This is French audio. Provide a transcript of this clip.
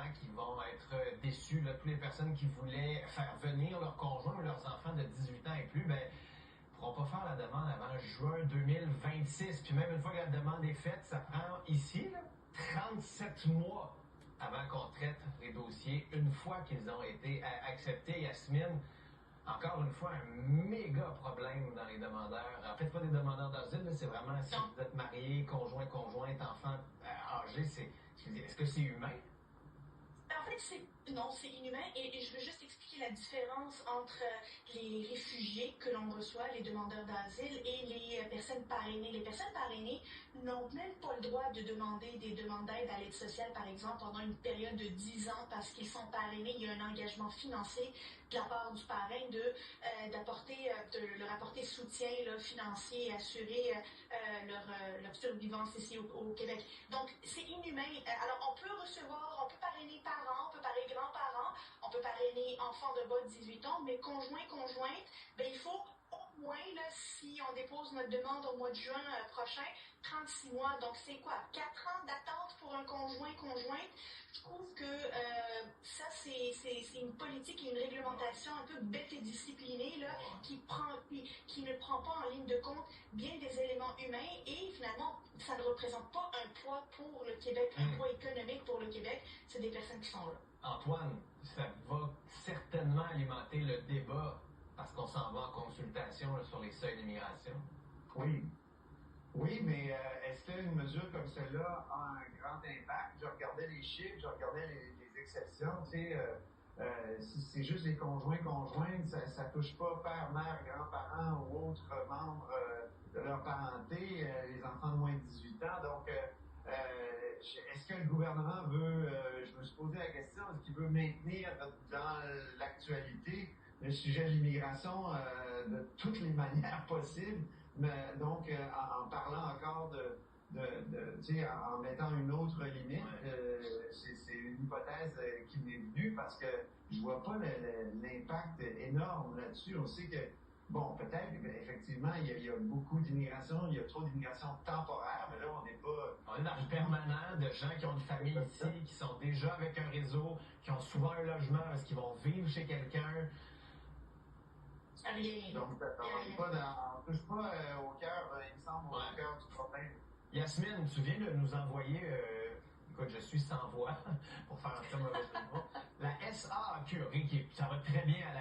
gens qui vont être déçus, là, toutes les personnes qui voulaient faire venir leurs conjoints ou leurs enfants de 18 ans et plus, ben, pourront pas faire la demande avant juin 2026. Puis même une fois que la demande est faite, ça prend ici là, 37 mois avant qu'on traite les dossiers une fois qu'ils ont été acceptés. Yasmine, encore une fois, un méga problème dans les demandeurs. En fait, pas des demandeurs d'asile, c'est vraiment si vous êtes marié, conjoint, conjointe, enfant âgé, est-ce que c'est humain? En fait, non, c'est inhumain et je veux juste expliquer la différence entre les réfugiés que l'on reçoit, les demandeurs d'asile et les personnes parrainées. Les personnes parrainées n'ont même pas le droit de demander des demandes d'aide à l'aide sociale, par exemple, pendant une période de 10 ans parce qu'ils sont parrainés. Il y a un engagement financier de la part du parrain de leur apporter soutien là, financier et assurer leur survivance ici au Québec. Donc, c'est inhumain. Alors, on peut parrainer parents, on peut parrainer grands-parents, on peut parrainer enfants de bas de 18 ans, mais conjoint-conjointe, ben, il faut au moins, là, si on dépose notre demande au mois de juin prochain, 36 mois. Donc, c'est quoi? 4 ans d'attente pour un conjoint-conjointe? Je trouve que ça, c'est une politique et une réglementation un peu bête et disciplinée là, qui ne prend pas en ligne de compte bien des éléments humains et finalement, ça ne représente pas un poids pour le Québec, un poids économique pour le Québec. C'est des personnes qui sont là. Antoine, ça va certainement alimenter le débat parce qu'on s'en va en consultation là, sur les seuils d'immigration. Oui. Oui, mais est-ce qu'une mesure comme celle-là a un grand impact? Je regardais les chiffres, je regardais les exceptions. Tu sais, si c'est juste les conjoints-conjointes, ça touche pas père, mère, grands-parents ou autres membres de leur parenté, les enfants de moins de 18 ans. Donc, est-ce que le gouvernement veut, je me suis posé la question, est-ce qu'il veut maintenir dans l'actualité le sujet de l'immigration de toutes les manières possibles? Mais donc, en parlant encore tu sais, en mettant une autre limite, c'est une hypothèse qui m'est venue parce que je vois pas l'impact énorme là-dessus. On sait que, bon, peut-être, effectivement, il y a beaucoup d'immigration, il y a trop d'immigration temporaire, mais là, on n'est pas... On est dans le permanent de gens qui ont une famille ici, qui sont déjà avec un réseau, qui ont souvent un logement parce qu'ils vont vivre chez quelqu'un. Donc, on touche pas au cœur, il me semble, au cœur du problème. Yasmine, tu viens de nous envoyer, écoute, je suis sans voix pour faire un très mauvais jeu de mots, la SAQ, ça va très bien à la